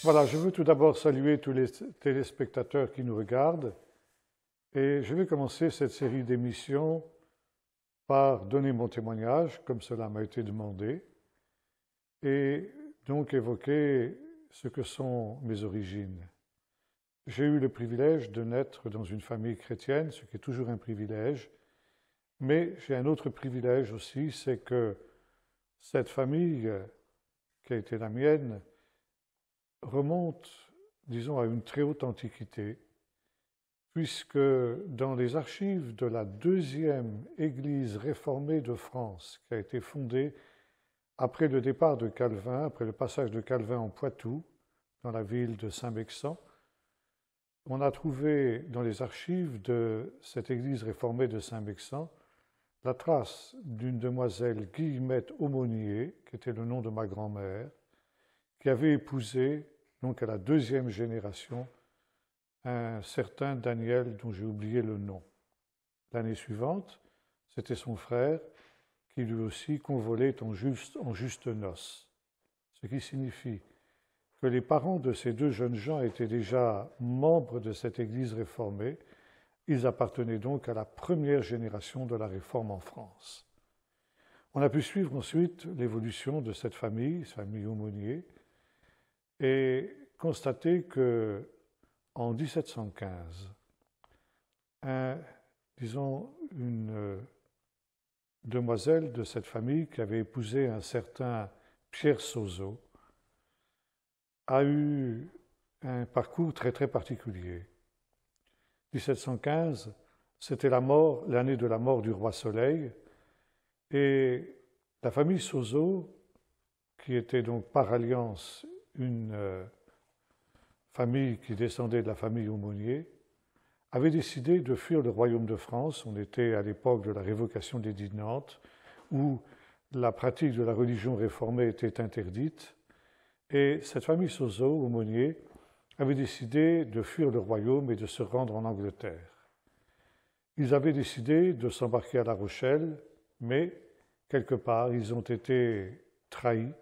Voilà, je veux tout d'abord saluer tous les téléspectateurs qui nous regardent et je vais commencer cette série d'émissions par donner mon témoignage, comme cela m'a été demandé, et donc évoquer ce que sont mes origines. J'ai eu le privilège de naître dans une famille chrétienne, ce qui est toujours un privilège, mais j'ai un autre privilège aussi, c'est que cette famille qui a été la mienne remonte, disons, à une très haute antiquité, puisque dans les archives de la deuxième église réformée de France, qui a été fondée après le départ de Calvin, après le passage de Calvin en Poitou, dans la ville de Saint-Mexant, on a trouvé dans les archives de cette église réformée de Saint-Mexant la trace d'une demoiselle Guillemette Aumônier, qui était le nom de ma grand-mère, qui avait épousé, donc à la deuxième génération, un certain Daniel dont j'ai oublié le nom. L'année suivante, c'était son frère qui lui aussi convolait en juste noces. Ce qui signifie que les parents de ces deux jeunes gens étaient déjà membres de cette église réformée. Ils appartenaient donc à la première génération de la réforme en France. On a pu suivre ensuite l'évolution de cette famille Aumônier, et constater que en 1715, une demoiselle de cette famille qui avait épousé un certain Pierre Sauzot a eu un parcours très très particulier. 1715, c'était l'année de la mort du roi Soleil, et la famille Sauzot, qui était donc par alliance une famille qui descendait de la famille Aumônier, avait décidé de fuir le royaume de France. On était à l'époque de la révocation des Dits de Nantes, où la pratique de la religion réformée était interdite, et cette famille Sauzot, Aumônier, avait décidé de fuir le royaume et de se rendre en Angleterre. Ils avaient décidé de s'embarquer à La Rochelle, mais quelque part, ils ont été trahis.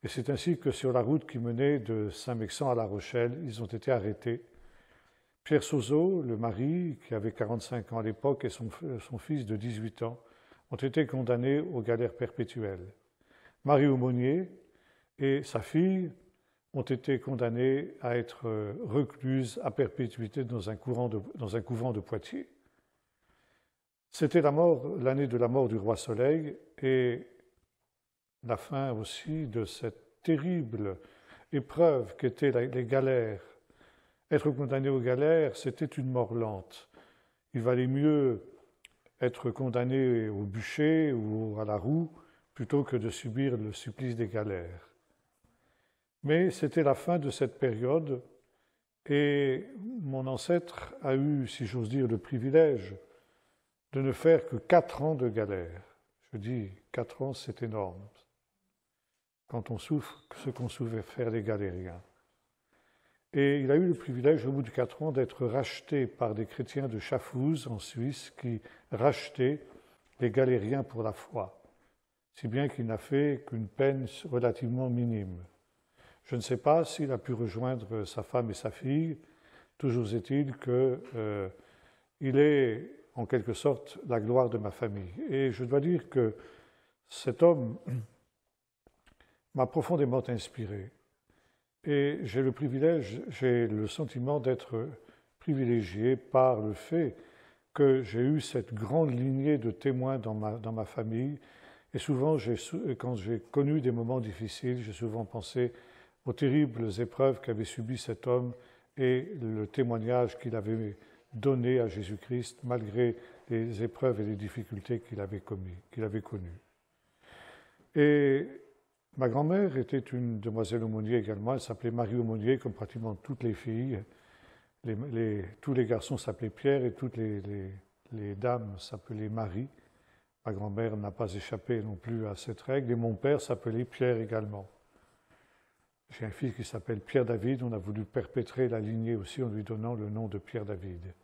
Et c'est ainsi que sur la route qui menait de Saint-Mexant à La Rochelle, ils ont été arrêtés. Pierre Sauzot, le mari, qui avait 45 ans à l'époque, et son fils de 18 ans, ont été condamnés aux galères perpétuelles. Marie Aumônier et sa fille ont été condamnées à être recluses à perpétuité dans un couvent de Poitiers. C'était l'année de la mort du roi Soleil et la fin aussi de cette terrible épreuve qu'étaient les galères. Être condamné aux galères, c'était une mort lente. Il valait mieux être condamné au bûcher ou à la roue plutôt que de subir le supplice des galères. Mais c'était la fin de cette période et mon ancêtre a eu, si j'ose dire, le privilège de ne faire que 4 ans de galère. Je dis 4 ans, c'est énorme. Quand on souffre, ce qu'ont souffert les galériens. Et il a eu le privilège, au bout de 4 ans, d'être racheté par des chrétiens de Schaffhouse, en Suisse, qui rachetaient les galériens pour la foi, si bien qu'il n'a fait qu'une peine relativement minime. Je ne sais pas s'il a pu rejoindre sa femme et sa fille, toujours est-il qu'il est, en quelque sorte, la gloire de ma famille. Et je dois dire que cet homme m'a profondément inspiré. Et j'ai le sentiment d'être privilégié par le fait que j'ai eu cette grande lignée de témoins dans ma famille. Et souvent, quand j'ai connu des moments difficiles, j'ai souvent pensé aux terribles épreuves qu'avait subies cet homme et le témoignage qu'il avait donné à Jésus-Christ malgré les épreuves et les difficultés qu'il avait connues. Et ma grand-mère était une demoiselle Aumônier également. Elle s'appelait Marie Aumônier, comme pratiquement toutes les filles. Tous les garçons s'appelaient Pierre et toutes les dames s'appelaient Marie. Ma grand-mère n'a pas échappé non plus à cette règle. Et mon père s'appelait Pierre également. J'ai un fils qui s'appelle Pierre David. On a voulu perpétrer la lignée aussi en lui donnant le nom de Pierre David.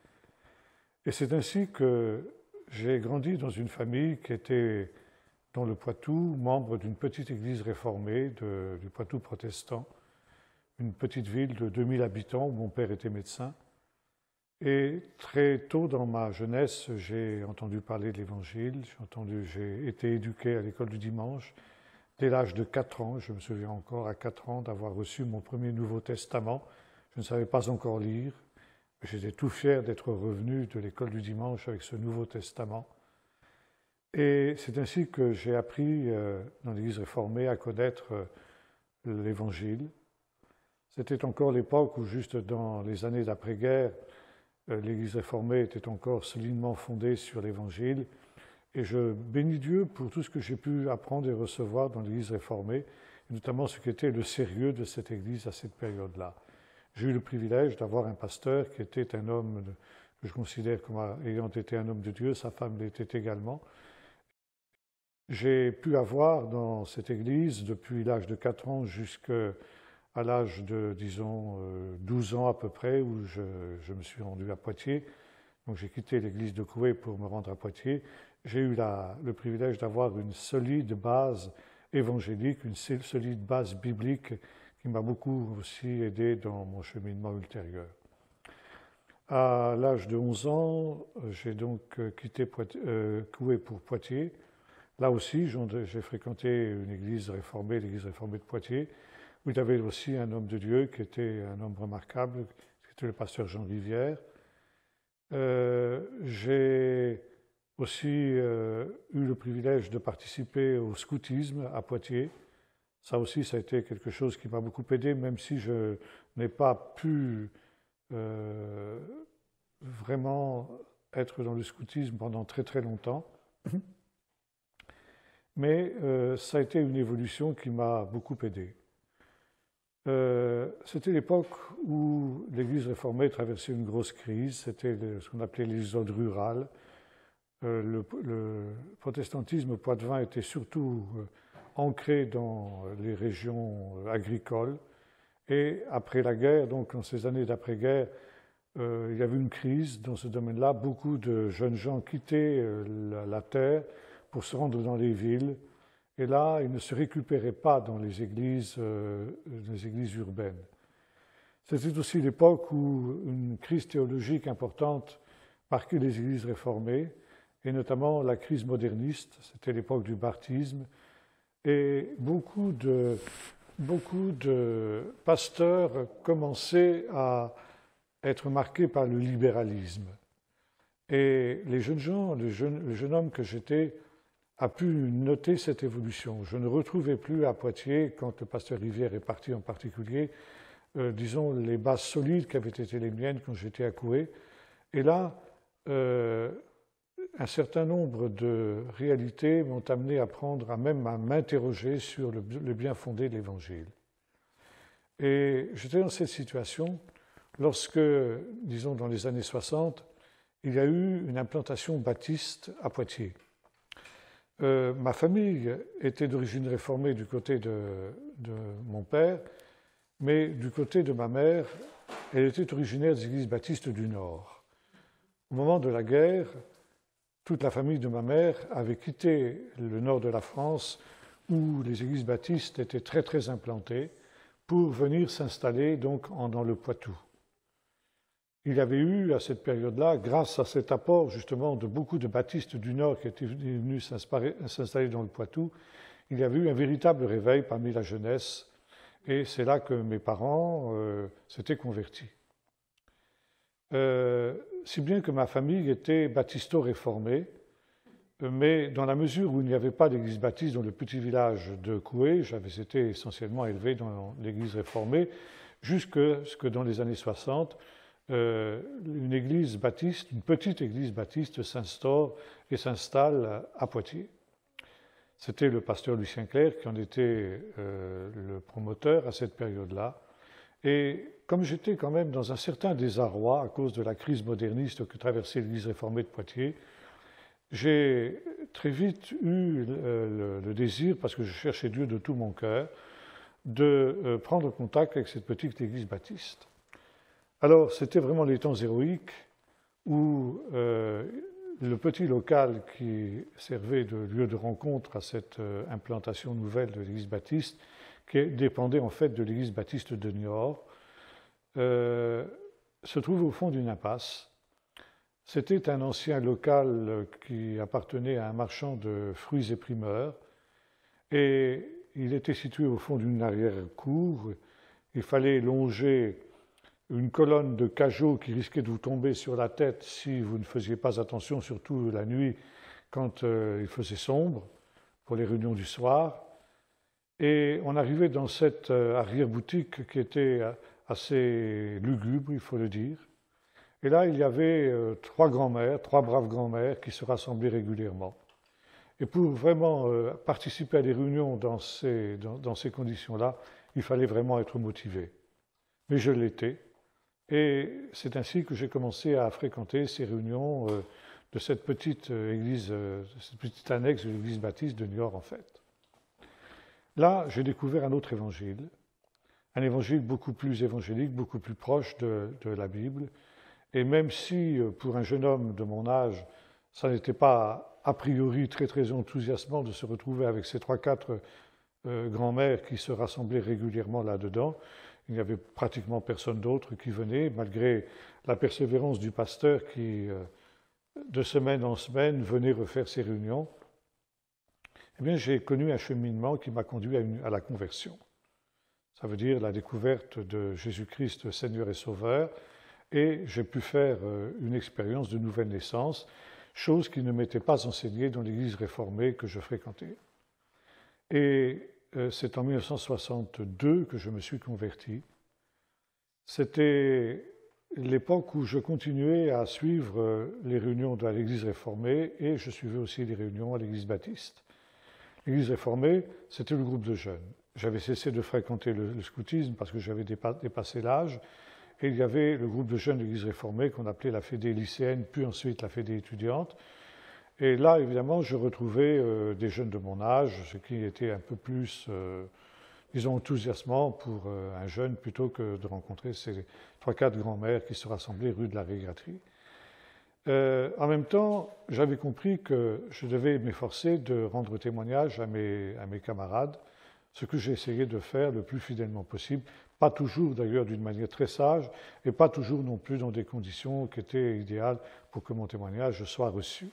Et c'est ainsi que j'ai grandi dans une famille qui était dans le Poitou, membre d'une petite église réformée du Poitou protestant, une petite ville de 2000 habitants où mon père était médecin. Et très tôt dans ma jeunesse, j'ai entendu parler de l'Évangile, j'ai été éduqué à l'école du dimanche. Dès l'âge de 4 ans, je me souviens encore à 4 ans d'avoir reçu mon premier Nouveau Testament. Je ne savais pas encore lire. J'étais tout fier d'être revenu de l'école du dimanche avec ce Nouveau Testament. Et c'est ainsi que j'ai appris dans l'Église réformée à connaître l'Évangile. C'était encore l'époque où, juste dans les années d'après-guerre, l'Église réformée était encore solidement fondée sur l'Évangile. Et je bénis Dieu pour tout ce que j'ai pu apprendre et recevoir dans l'Église réformée, et notamment ce qu'était le sérieux de cette Église à cette période-là. J'ai eu le privilège d'avoir un pasteur qui était un homme que je considère comme ayant été un homme de Dieu, sa femme l'était également. J'ai pu avoir dans cette Église, depuis l'âge de 4 ans jusqu'à l'âge de, disons, 12 ans à peu près, où je me suis rendu à Poitiers. Donc j'ai quitté l'église de Coué pour me rendre à Poitiers. J'ai eu le privilège d'avoir une solide base évangélique, une solide base biblique qui m'a beaucoup aussi aidé dans mon cheminement ultérieur. À l'âge de 11 ans, j'ai donc quitté Coué pour Poitiers. Là aussi, j'ai fréquenté une église réformée, l'église réformée de Poitiers, où il y avait aussi un homme de Dieu qui était un homme remarquable, qui était le pasteur Jean Rivière. J'ai aussi eu le privilège de participer au scoutisme à Poitiers. Ça aussi, ça a été quelque chose qui m'a beaucoup aidé, même si je n'ai pas pu vraiment être dans le scoutisme pendant très très longtemps. Mais ça a été une évolution qui m'a beaucoup aidé. C'était l'époque où l'Église réformée traversait une grosse crise, c'était ce qu'on appelait l'exode rural. Le protestantisme poitevin était surtout ancré dans les régions agricoles. Et après la guerre, donc en ces années d'après-guerre, il y avait une crise dans ce domaine-là. Beaucoup de jeunes gens quittaient la terre pour se rendre dans les villes. Et là, ils ne se récupéraient pas dans les églises urbaines. C'était aussi l'époque où une crise théologique importante marquait les églises réformées, et notamment la crise moderniste. C'était l'époque du baptisme. Et beaucoup de pasteurs commençaient à être marqués par le libéralisme. Et les jeunes gens, le jeune homme que j'étais, a pu noter cette évolution. Je ne retrouvais plus à Poitiers, quand le pasteur Rivière est parti en particulier, disons, les bases solides qui avaient été les miennes quand j'étais à Coué. Et là, un certain nombre de réalités m'ont amené à même à m'interroger sur le bien fondé de l'Évangile. Et j'étais dans cette situation lorsque, disons, dans les années 60, il y a eu une implantation baptiste à Poitiers. Ma famille était d'origine réformée du côté de mon père, mais du côté de ma mère, elle était originaire des églises baptistes du Nord. Au moment de la guerre, toute la famille de ma mère avait quitté le nord de la France, où les églises baptistes étaient très très implantées, pour venir s'installer donc dans le Poitou. Il y avait eu à cette période-là, grâce à cet apport justement de beaucoup de baptistes du Nord qui étaient venus s'installer dans le Poitou, il y avait eu un véritable réveil parmi la jeunesse, et c'est là que mes parents s'étaient convertis. Si bien que ma famille était baptisto-réformée, mais dans la mesure où il n'y avait pas d'église baptiste dans le petit village de Coué, j'avais été essentiellement élevé dans l'église réformée, jusque dans les années 60, une église baptiste, une petite église baptiste s'instaure et s'installe à Poitiers. C'était le pasteur Lucien Clerc qui en était le promoteur à cette période-là. Et comme j'étais quand même dans un certain désarroi à cause de la crise moderniste que traversait l'église réformée de Poitiers, j'ai très vite eu le désir, parce que je cherchais Dieu de tout mon cœur, de prendre contact avec cette petite église baptiste. Alors, c'était vraiment les temps héroïques où le petit local qui servait de lieu de rencontre à cette implantation nouvelle de l'église baptiste, qui dépendait en fait de l'église baptiste de Niort, se trouve au fond d'une impasse. C'était un ancien local qui appartenait à un marchand de fruits et primeurs, et il était situé au fond d'une arrière-cour. Il fallait longer une colonne de cageots qui risquait de vous tomber sur la tête si vous ne faisiez pas attention, surtout la nuit quand il faisait sombre, pour les réunions du soir. Et on arrivait dans cette arrière-boutique qui était assez lugubre, il faut le dire. Et là, il y avait trois grands-mères, trois braves grands-mères qui se rassemblaient régulièrement. Et pour vraiment participer à des réunions dans ces conditions-là, il fallait vraiment être motivé. Mais je l'étais. Et c'est ainsi que j'ai commencé à fréquenter ces réunions de cette petite église, cette petite annexe de l'église baptiste de Niort, en fait. Là, j'ai découvert un autre évangile, un évangile beaucoup plus évangélique, beaucoup plus proche de la Bible. Et même si, pour un jeune homme de mon âge, ça n'était pas a priori très enthousiasmant de se retrouver avec ces 3-4 grands-mères qui se rassemblaient régulièrement là-dedans, il n'y avait pratiquement personne d'autre qui venait, malgré la persévérance du pasteur qui, de semaine en semaine, venait refaire ses réunions. Eh bien, j'ai connu un cheminement qui m'a conduit à la conversion. Ça veut dire la découverte de Jésus-Christ, Seigneur et Sauveur, et j'ai pu faire une expérience de nouvelle naissance, chose qui ne m'était pas enseignée dans l'Église réformée que je fréquentais. Et c'est en 1962 que je me suis converti. C'était l'époque où je continuais à suivre les réunions de l'Église réformée et je suivais aussi les réunions à l'Église baptiste. L'Église réformée, c'était le groupe de jeunes. J'avais cessé de fréquenter le scoutisme parce que j'avais dépassé l'âge. Et il y avait le groupe de jeunes de l'Église réformée qu'on appelait la Fédé lycéenne, puis ensuite la Fédé étudiante. Et là, évidemment, je retrouvais des jeunes de mon âge, ce qui était un peu plus, disons, enthousiasmant pour un jeune plutôt que de rencontrer ces 3-4 grands-mères qui se rassemblaient rue de la Régraterie. En même temps, j'avais compris que je devais m'efforcer de rendre témoignage à mes camarades, ce que j'ai essayé de faire le plus fidèlement possible, pas toujours d'ailleurs d'une manière très sage, et pas toujours non plus dans des conditions qui étaient idéales pour que mon témoignage soit reçu.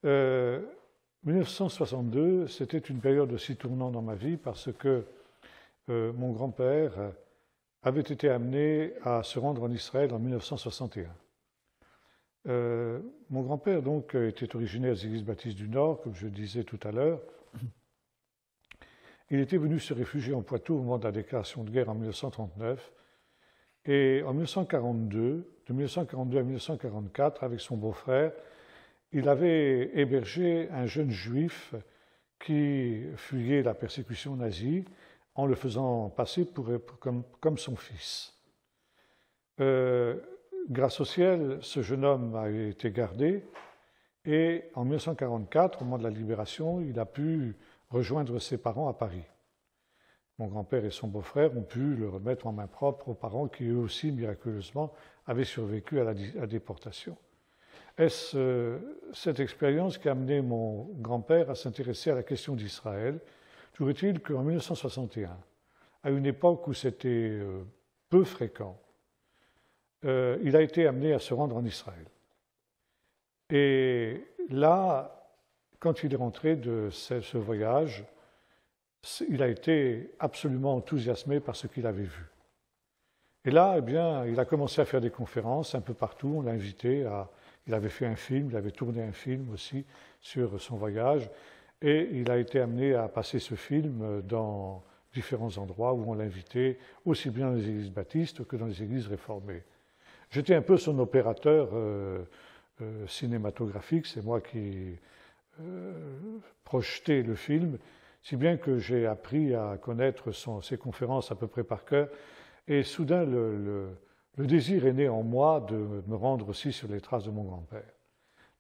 1962, c'était une période aussi tournante dans ma vie parce que mon grand-père avait été amené à se rendre en Israël en 1961. Mon grand-père, donc, était originaire des Églises baptistes du Nord, comme je le disais tout à l'heure. Il était venu se réfugier en Poitou au moment de la déclaration de guerre en 1939. Et en 1942, de 1942 à 1944, avec son beau-frère, il avait hébergé un jeune juif qui fuyait la persécution nazie en le faisant passer comme son fils. Grâce au ciel, ce jeune homme a été gardé et en 1944, au moment de la libération, il a pu rejoindre ses parents à Paris. Mon grand-père et son beau-frère ont pu le remettre en main propre aux parents qui, eux aussi, miraculeusement, avaient survécu à la déportation. Est-ce cette expérience qui a amené mon grand-père à s'intéresser à la question d'Israël? Toujours est-il qu'en 1961, à une époque où c'était peu fréquent, il a été amené à se rendre en Israël. Et là, quand il est rentré de ce voyage, il a été absolument enthousiasmé par ce qu'il avait vu. Et là, eh bien, il a commencé à faire des conférences un peu partout. On l'a invité à... Il avait fait un film, il avait tourné un film aussi sur son voyage. Et il a été amené à passer ce film dans différents endroits où on l'invitait, aussi bien dans les églises baptistes que dans les églises réformées. J'étais un peu son opérateur cinématographique, c'est moi qui projetais le film, si bien que j'ai appris à connaître ses conférences à peu près par cœur. Et soudain, le désir est né en moi de me rendre aussi sur les traces de mon grand-père,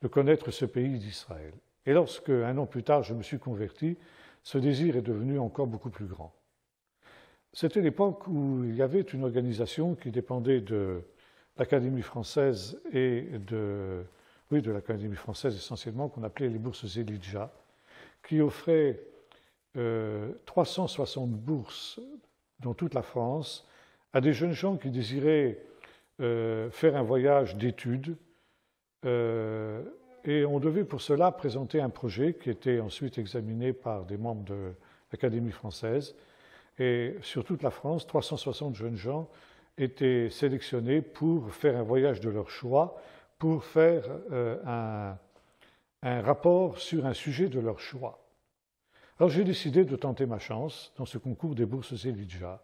de connaître ce pays d'Israël. Et lorsque, un an plus tard, je me suis converti, ce désir est devenu encore beaucoup plus grand. C'était l'époque où il y avait une organisation qui dépendait de l'Académie française et de l'Académie française essentiellement, qu'on appelait les bourses Elijah, qui offrait 360 bourses dans toute la France à des jeunes gens qui désiraient faire un voyage d'études. Et on devait pour cela présenter un projet qui était ensuite examiné par des membres de l'Académie française. Et sur toute la France, 360 jeunes gens étaient sélectionnés pour faire un voyage de leur choix, pour faire un rapport sur un sujet de leur choix. Alors j'ai décidé de tenter ma chance dans ce concours des bourses Elijah.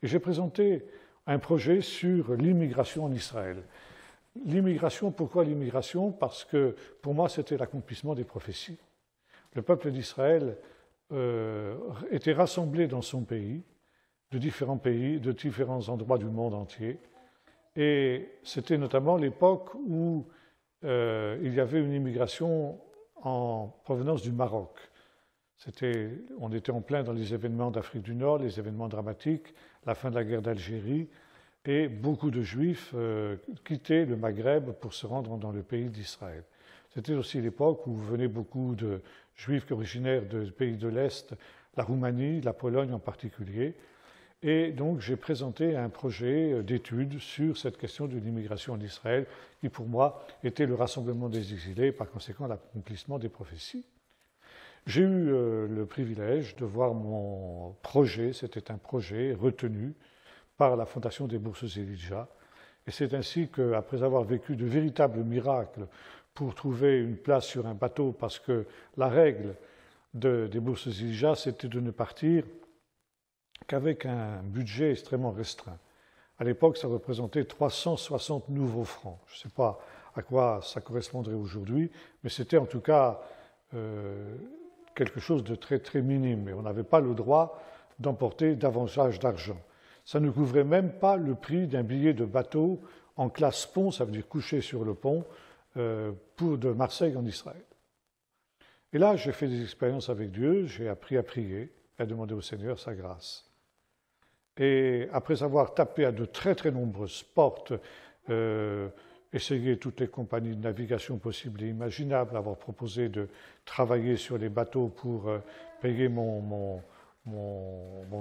Et j'ai présenté un projet sur l'immigration en Israël. L'immigration, pourquoi l'immigration? Parce que pour moi, c'était l'accomplissement des prophéties. Le peuple d'Israël était rassemblé dans son pays, de différents endroits du monde entier. Et c'était notamment l'époque où il y avait une immigration en provenance du Maroc. On était en plein dans les événements d'Afrique du Nord, les événements dramatiques, la fin de la guerre d'Algérie, et beaucoup de Juifs quittaient le Maghreb pour se rendre dans le pays d'Israël. C'était aussi l'époque où venaient beaucoup de Juifs originaires de pays de l'Est, la Roumanie, la Pologne en particulier. Et donc j'ai présenté un projet d'étude sur cette question de l'immigration en Israël, qui pour moi était le rassemblement des exilés et par conséquent l'accomplissement des prophéties. J'ai eu le privilège de voir mon projet, c'était un projet retenu par la Fondation des Bourses Elijah. Et c'est ainsi qu'après avoir vécu de véritables miracles pour trouver une place sur un bateau, parce que la règle des Bourses Elijah, c'était de ne partir qu'avec un budget extrêmement restreint. À l'époque, ça représentait 360 nouveaux francs. Je ne sais pas à quoi ça correspondrait aujourd'hui, mais c'était en tout cas quelque chose de très, très minime. Et on n'avait pas le droit d'emporter davantage d'argent. Ça ne couvrait même pas le prix d'un billet de bateau en classe pont, ça veut dire couché sur le pont, de Marseille en Israël. Et là, j'ai fait des expériences avec Dieu, j'ai appris à prier, à demander au Seigneur sa grâce. Et après avoir tapé à de très très nombreuses portes, essayé toutes les compagnies de navigation possibles et imaginables, avoir proposé de travailler sur les bateaux pour payer mon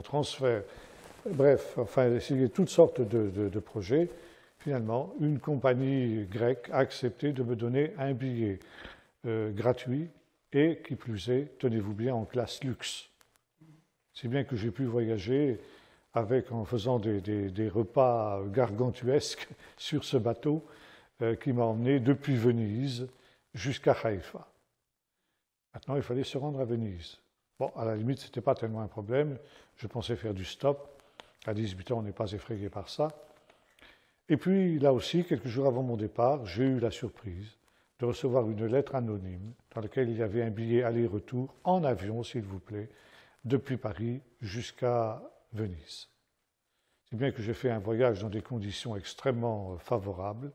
transfert, bref, enfin, essayer toutes sortes de projets, finalement, une compagnie grecque a accepté de me donner un billet gratuit et, qui plus est, tenez-vous bien, en classe luxe. Si bien que j'ai pu voyager en faisant des repas gargantuesques sur ce bateau qui m'a emmené depuis Venise jusqu'à Haïfa. Maintenant, il fallait se rendre à Venise. Bon, à la limite, ce n'était pas tellement un problème. Je pensais faire du stop. À 18 ans, on n'est pas effrayé par ça. Et puis, là aussi, quelques jours avant mon départ, j'ai eu la surprise de recevoir une lettre anonyme dans laquelle il y avait un billet aller-retour en avion, s'il vous plaît, depuis Paris jusqu'à Venise. C'est bien que j'ai fait un voyage dans des conditions extrêmement favorables.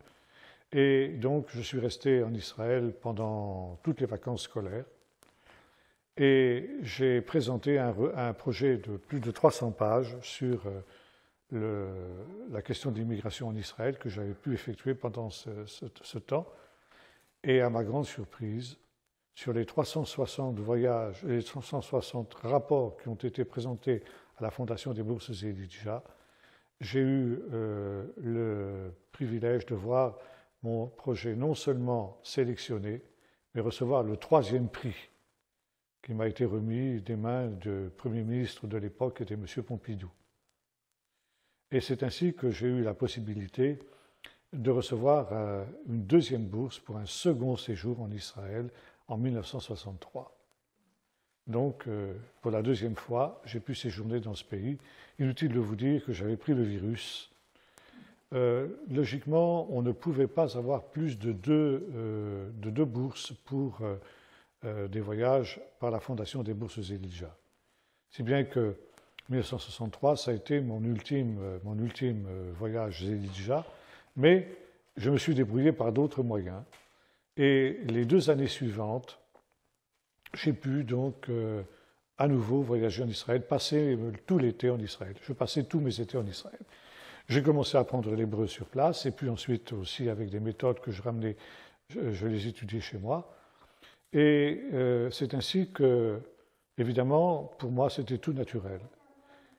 Et donc, je suis resté en Israël pendant toutes les vacances scolaires. Et j'ai présenté un projet de plus de 300 pages sur la question de l'immigration en Israël que j'avais pu effectuer pendant ce temps. Et à ma grande surprise, sur les 360 voyages et les 360 rapports qui ont été présentés à la Fondation des Bourses Elijah, j'ai eu le privilège de voir mon projet non seulement sélectionné, mais recevoir le 3e prix qui m'a été remis des mains du Premier ministre de l'époque, qui était M. Pompidou. Et c'est ainsi que j'ai eu la possibilité de recevoir une 2e bourse pour un second séjour en Israël en 1963. Donc, pour la 2e fois, j'ai pu séjourner dans ce pays. Inutile de vous dire que j'avais pris le virus. Logiquement, on ne pouvait pas avoir plus de deux bourses pour des voyages par la Fondation des Bourses Elijah. Si bien que 1963, ça a été mon ultime voyage Elijah, mais je me suis débrouillé par d'autres moyens. Et les 2 années suivantes, j'ai pu donc à nouveau voyager en Israël, passer tout l'été en Israël. Je passais tous mes étés en Israël. J'ai commencé à apprendre l'hébreu sur place, et puis ensuite aussi avec des méthodes que je ramenais, je les étudiais chez moi. Et c'est ainsi que évidemment, pour moi, c'était tout naturel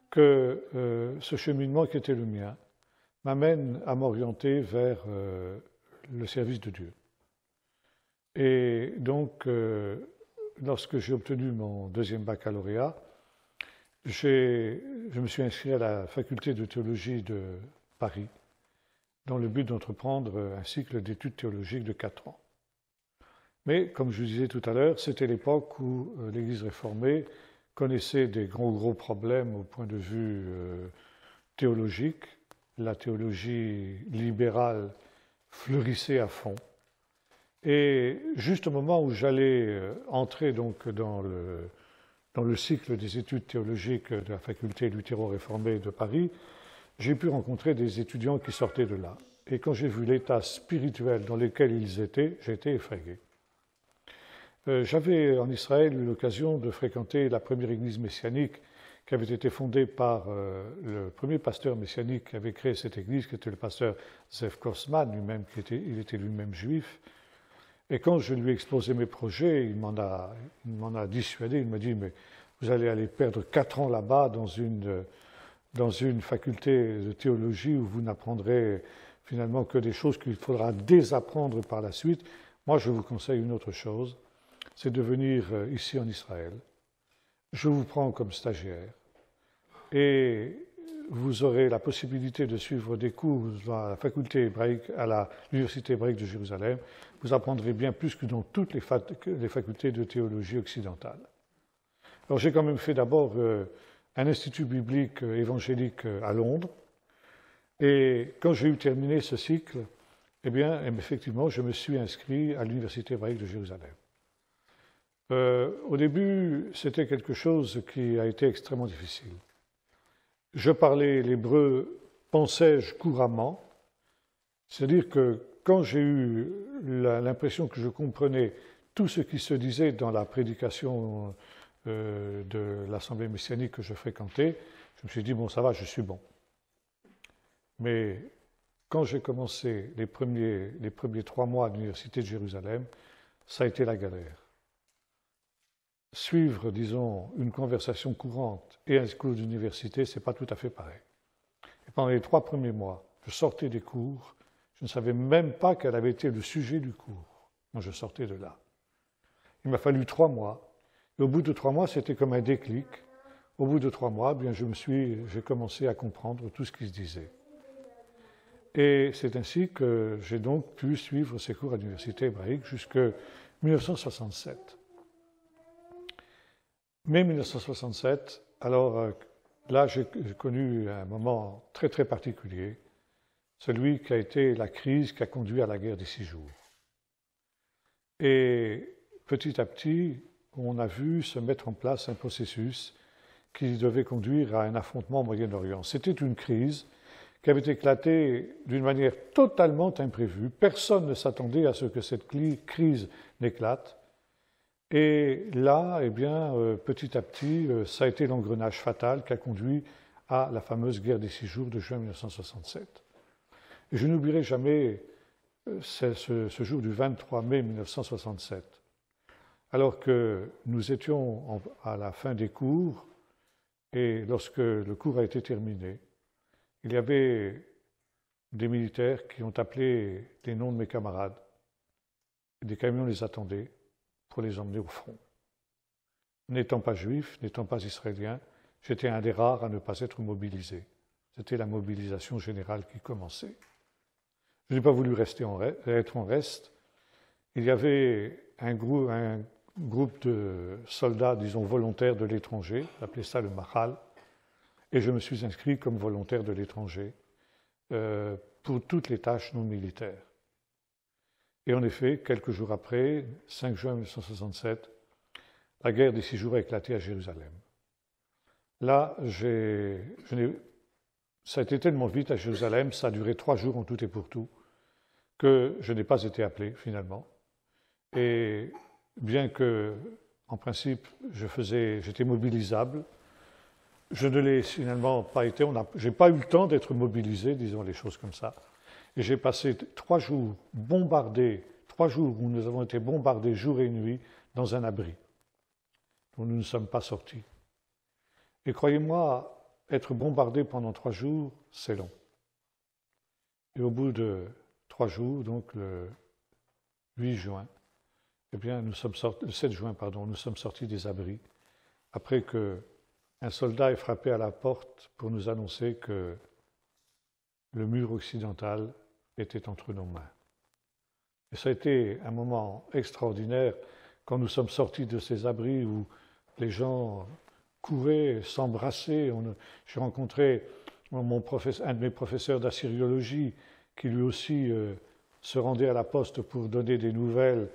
que ce cheminement qui était le mien m'amène à m'orienter vers le service de Dieu. Et donc, lorsque j'ai obtenu mon deuxième baccalauréat, je me suis inscrit à la faculté de théologie de Paris, dans le but d'entreprendre un cycle d'études théologiques de 4 ans. Mais, comme je vous disais tout à l'heure, c'était l'époque où l'Église réformée connaissait des gros problèmes au point de vue théologique. La théologie libérale fleurissait à fond. Et juste au moment où j'allais entrer donc dans le cycle des études théologiques de la faculté luthéro-réformée de Paris, j'ai pu rencontrer des étudiants qui sortaient de là. Et quand j'ai vu l'état spirituel dans lequel ils étaient, j'ai été effrayé. J'avais en Israël eu l'occasion de fréquenter la première église messianique qui avait été fondée par le premier pasteur messianique qui avait créé cette église, qui était le pasteur Zev Kosman, lui-même, il était lui-même juif. Et quand je lui ai exposé mes projets, il m'en a dissuadé. Il m'a dit, mais vous allez aller perdre 4 ans là-bas dans une faculté de théologie où vous n'apprendrez finalement que des choses qu'il faudra désapprendre par la suite. Moi, je vous conseille une autre chose, c'est de venir ici en Israël. Je vous prends comme stagiaire et vous aurez la possibilité de suivre des cours à la faculté hébraïque, à l'université hébraïque de Jérusalem. Vous apprendrez bien plus que dans toutes les facultés de théologie occidentale. Alors j'ai quand même fait d'abord un institut biblique évangélique à Londres. Et quand j'ai eu terminé ce cycle, eh bien, effectivement, je me suis inscrit à l'université hébraïque de Jérusalem. Au début, c'était quelque chose qui a été extrêmement difficile. Je parlais l'hébreu, pensais-je, couramment, c'est-à-dire que quand j'ai eu l'impression que je comprenais tout ce qui se disait dans la prédication de l'assemblée messianique que je fréquentais, je me suis dit, bon, ça va, je suis bon. Mais quand j'ai commencé les premiers 3 mois à l'université de Jérusalem, ça a été la galère. Suivre, disons, une conversation courante et un cours d'université, ce n'est pas tout à fait pareil. Et pendant les 3 premiers mois, je sortais des cours, je ne savais même pas quel avait été le sujet du cours. Moi, je sortais de là. Il m'a fallu 3 mois. Et au bout de 3 mois, c'était comme un déclic. Au bout de 3 mois, bien, j'ai commencé à comprendre tout ce qui se disait. Et c'est ainsi que j'ai donc pu suivre ces cours à l'université hébraïque jusqu'en 1967. Mai 1967, alors là j'ai connu un moment très très particulier, celui qui a été la crise qui a conduit à la guerre des 6 jours. Et petit à petit, on a vu se mettre en place un processus qui devait conduire à un affrontement au Moyen-Orient. C'était une crise qui avait éclaté d'une manière totalement imprévue. Personne ne s'attendait à ce que cette crise n'éclate. Et là, eh bien, petit à petit, ça a été l'engrenage fatal qui a conduit à la fameuse guerre des 6 jours de juin 1967. Et je n'oublierai jamais ce jour du 23 mai 1967, alors que nous étions à la fin des cours, et lorsque le cours a été terminé, il y avait des militaires qui ont appelé les noms de mes camarades. Des camions les attendaient pour les emmener au front. N'étant pas juif, n'étant pas israélien, j'étais un des rares à ne pas être mobilisé. C'était la mobilisation générale qui commençait. Je n'ai pas voulu être en reste. Il y avait un groupe de soldats, disons, volontaires de l'étranger, on appelait ça le Mahal, et je me suis inscrit comme volontaire de l'étranger pour toutes les tâches non militaires. Et en effet, quelques jours après, 5 juin 1967, la guerre des 6 jours a éclaté à Jérusalem. Là, ça a été tellement vite à Jérusalem, ça a duré 3 jours en tout et pour tout, que je n'ai pas été appelé finalement. Et bien que, en principe, j'étais mobilisable, je ne l'ai finalement pas été. Je n'ai pas eu le temps d'être mobilisé, disons les choses comme ça. Et j'ai passé 3 jours bombardés, 3 jours où nous avons été bombardés jour et nuit dans un abri. dont nous ne sommes pas sortis. Et croyez-moi, être bombardé pendant 3 jours, c'est long. Et au bout de 3 jours, donc le 8 juin, eh bien, le 7 juin, pardon, nous sommes sortis des abris, après qu'un soldat ait frappé à la porte pour nous annoncer que le mur occidental était entre nos mains. Et ça a été un moment extraordinaire quand nous sommes sortis de ces abris où les gens couraient, s'embrassaient. J'ai rencontré un de mes professeurs d'assyriologie qui lui aussi se rendait à la poste pour donner des nouvelles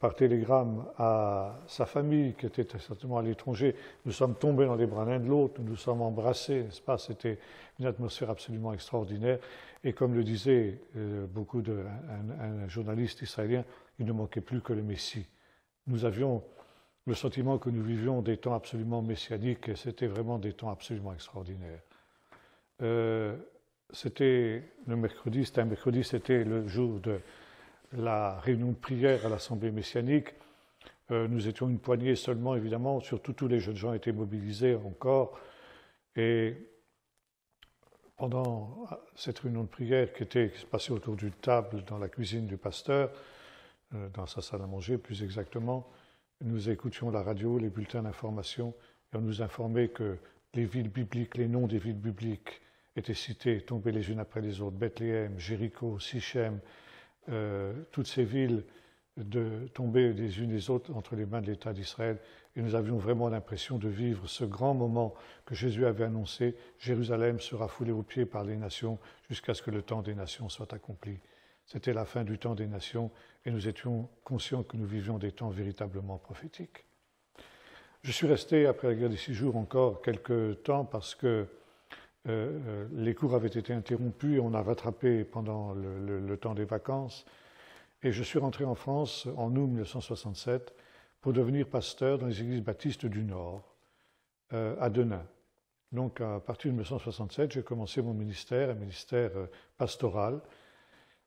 par télégramme à sa famille qui était certainement à l'étranger. Nous sommes tombés dans les bras l'un de l'autre, nous nous sommes embrassés, n'est-ce pas? C'était une atmosphère absolument extraordinaire. Et comme le disait un journaliste israélien, il ne manquait plus que le Messie. Nous avions le sentiment que nous vivions des temps absolument messianiques et c'était vraiment des temps absolument extraordinaires. C'était le mercredi, c'était le jour de la réunion de prière à l'Assemblée messianique. Nous étions une poignée seulement, évidemment, surtout tous les jeunes gens étaient mobilisés encore. Et pendant cette réunion de prière qui se passait autour d'une table dans la cuisine du pasteur, dans sa salle à manger plus exactement, nous écoutions la radio, les bulletins d'information, et on nous informait que les villes bibliques, les noms des villes bibliques étaient cités, tombés les unes après les autres, Bethléem, Jéricho, Sichem, toutes ces villes tombaient les unes les autres entre les mains de l'État d'Israël. Et nous avions vraiment l'impression de vivre ce grand moment que Jésus avait annoncé, Jérusalem sera foulée aux pieds par les nations jusqu'à ce que le temps des nations soit accompli. C'était la fin du temps des nations et nous étions conscients que nous vivions des temps véritablement prophétiques. Je suis resté après la guerre des 6 jours encore quelques temps parce que les cours avaient été interrompus et on a rattrapé pendant le temps des vacances. Et je suis rentré en France en août 1967 pour devenir pasteur dans les églises baptistes du Nord, à Denain. Donc à partir de 1967, j'ai commencé mon ministère, un ministère pastoral.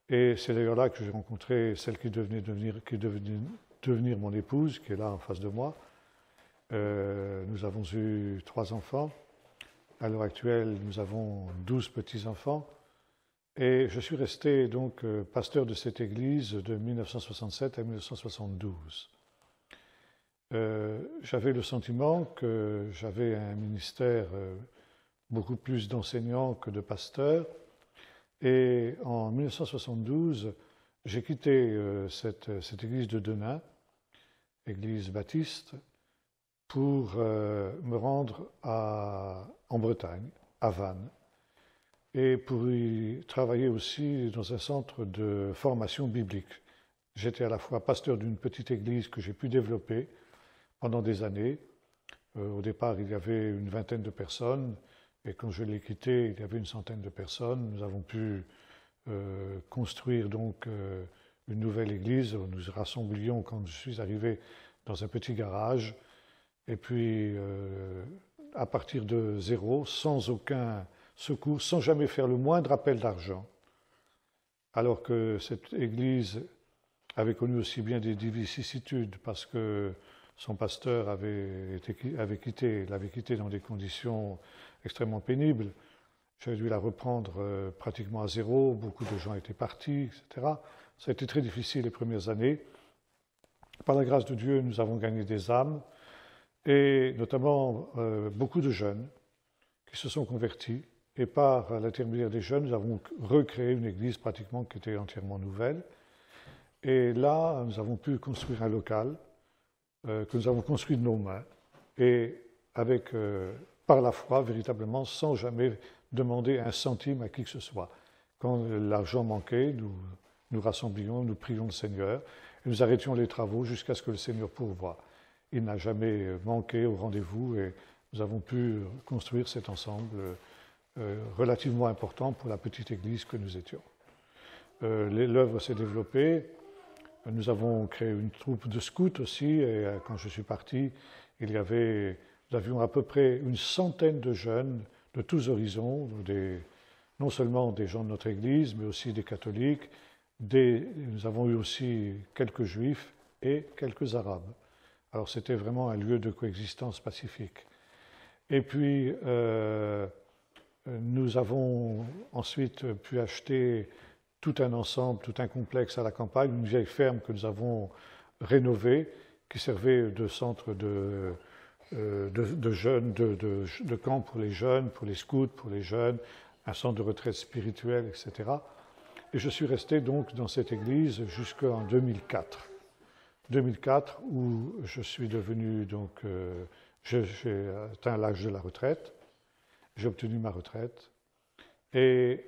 Et c'est d'ailleurs là que j'ai rencontré celle qui devenait devenir mon épouse, qui est là en face de moi. Nous avons eu 3 enfants. À l'heure actuelle, nous avons 12 petits-enfants. Et je suis resté donc pasteur de cette église de 1967 à 1972. J'avais le sentiment que j'avais un ministère beaucoup plus d'enseignants que de pasteurs. Et en 1972, j'ai quitté cette église de Denain, église baptiste, pour me rendre en Bretagne, à Vannes, et pour y travailler aussi dans un centre de formation biblique. J'étais à la fois pasteur d'une petite église que j'ai pu développer pendant des années. Au départ, il y avait une vingtaine de personnes, et quand je l'ai quitté, il y avait une centaine de personnes. Nous avons pu construire donc une nouvelle église. Nous nous rassemblions quand je suis arrivé dans un petit garage. Et puis, à partir de zéro, sans aucun secours, sans jamais faire le moindre appel d'argent, alors que cette église avait connu aussi bien des vicissitudes parce que son pasteur l'avait quitté dans des conditions extrêmement pénibles. J'avais dû la reprendre pratiquement à zéro, beaucoup de gens étaient partis, etc. Ça a été très difficile les premières années. Par la grâce de Dieu, nous avons gagné des âmes, et notamment beaucoup de jeunes qui se sont convertis. Et par l'intermédiaire des jeunes, nous avons recréé une église pratiquement qui était entièrement nouvelle. Et là, nous avons pu construire un local que nous avons construit de nos mains, et avec, par la foi, véritablement, sans jamais demander un centime à qui que ce soit. Quand l'argent manquait, nous rassemblions, nous prions le Seigneur, et nous arrêtions les travaux jusqu'à ce que le Seigneur pourvoie. Il n'a jamais manqué au rendez-vous, et nous avons pu construire cet ensemble relativement important pour la petite église que nous étions. L'œuvre s'est développée. Nous avons créé une troupe de scouts aussi, et quand je suis parti, nous avions à peu près une centaine de jeunes de tous horizons, non seulement des gens de notre église, mais aussi des catholiques. Nous avons eu aussi quelques juifs et quelques arabes. Alors c'était vraiment un lieu de coexistence pacifique. Et puis, nous avons ensuite pu acheter tout un ensemble, tout un complexe à la campagne, une vieille ferme que nous avons rénovée, qui servait de centre de jeunes, de camp pour les jeunes, pour les scouts, pour les jeunes, un centre de retraite spirituelle, etc. Et je suis resté donc dans cette église jusqu'en 2004. 2004, où je suis devenu donc, j'ai atteint l'âge de la retraite, j'ai obtenu ma retraite. Et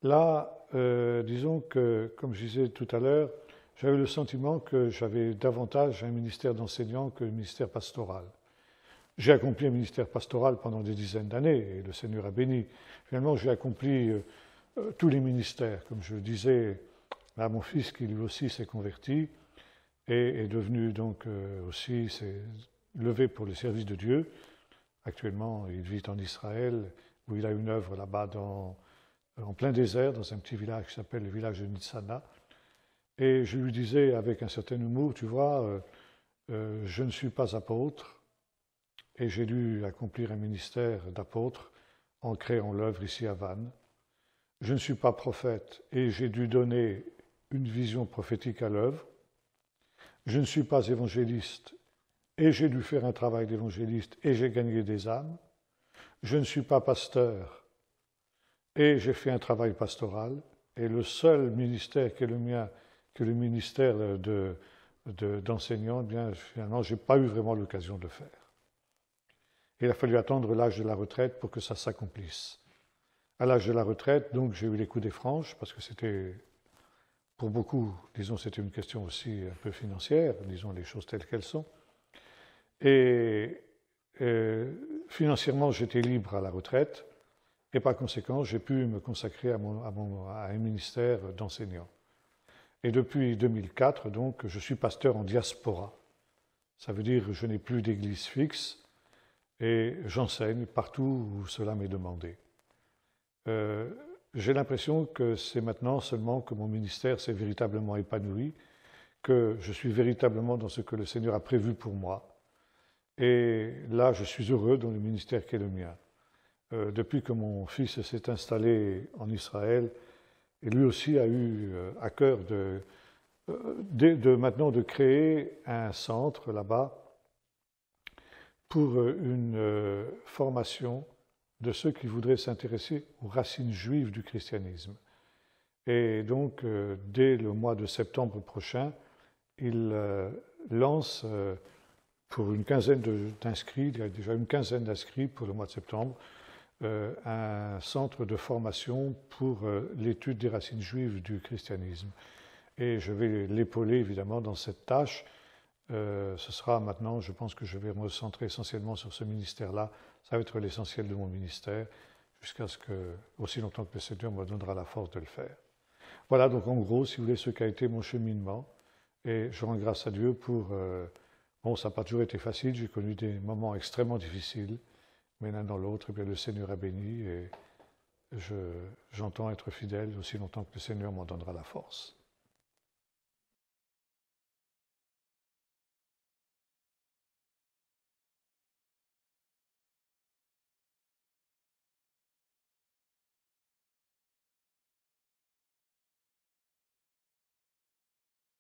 là, disons que, comme je disais tout à l'heure, j'avais le sentiment que j'avais davantage un ministère d'enseignant que le ministère pastoral. J'ai accompli un ministère pastoral pendant des dizaines d'années, et le Seigneur a béni. Finalement, j'ai accompli tous les ministères. Comme je le disais à mon fils, qui lui aussi s'est converti, et est devenu donc aussi, s'est levé pour le service de Dieu. Actuellement, il vit en Israël, où il a une œuvre là-bas en plein désert, dans un petit village qui s'appelle le village de Nitzana. Et je lui disais avec un certain humour, tu vois, je ne suis pas apôtre, et j'ai dû accomplir un ministère d'apôtre en créant l'œuvre ici à Vannes. Je ne suis pas prophète, et j'ai dû donner une vision prophétique à l'œuvre. Je ne suis pas évangéliste, et j'ai dû faire un travail d'évangéliste, et j'ai gagné des âmes. Je ne suis pas pasteur, et j'ai fait un travail pastoral. Et le seul ministère qui est le mien, que le ministère d'enseignant, eh bien, finalement, je n'ai pas eu vraiment l'occasion de le faire. Il a fallu attendre l'âge de la retraite pour que ça s'accomplisse. À l'âge de la retraite, donc, j'ai eu les coups des franges, parce que c'était, pour beaucoup, disons, c'était une question aussi un peu financière, disons les choses telles qu'elles sont. Et financièrement, j'étais libre à la retraite, et par conséquent, j'ai pu me consacrer à un ministère d'enseignant. Et depuis 2004, donc, je suis pasteur en diaspora. Ça veut dire que je n'ai plus d'église fixe et j'enseigne partout où cela m'est demandé. J'ai l'impression que c'est maintenant seulement que mon ministère s'est véritablement épanoui, que je suis véritablement dans ce que le Seigneur a prévu pour moi. Et là, je suis heureux dans le ministère qui est le mien. Depuis que mon fils s'est installé en Israël, et lui aussi a eu à cœur maintenant de créer un centre là-bas pour une formation de ceux qui voudraient s'intéresser aux racines juives du christianisme. Et donc, dès le mois de septembre prochain, il lance pour une quinzaine d'inscrits, il y a déjà une quinzaine d'inscrits pour le mois de septembre, un centre de formation pour l'étude des racines juives du christianisme. Et je vais l'épauler évidemment dans cette tâche. Ce sera maintenant, je pense que je vais me centrer essentiellement sur ce ministère-là. Ça va être l'essentiel de mon ministère, jusqu'à ce que, aussi longtemps que le Seigneur me donnera la force de le faire. Voilà donc en gros, si vous voulez, ce qu'a été mon cheminement. Et je rends grâce à Dieu pour... bon, ça n'a pas toujours été facile, j'ai connu des moments extrêmement difficiles. Mais l'un dans l'autre, eh bien, le Seigneur a béni et j'entends être fidèle aussi longtemps que le Seigneur m'en donnera la force.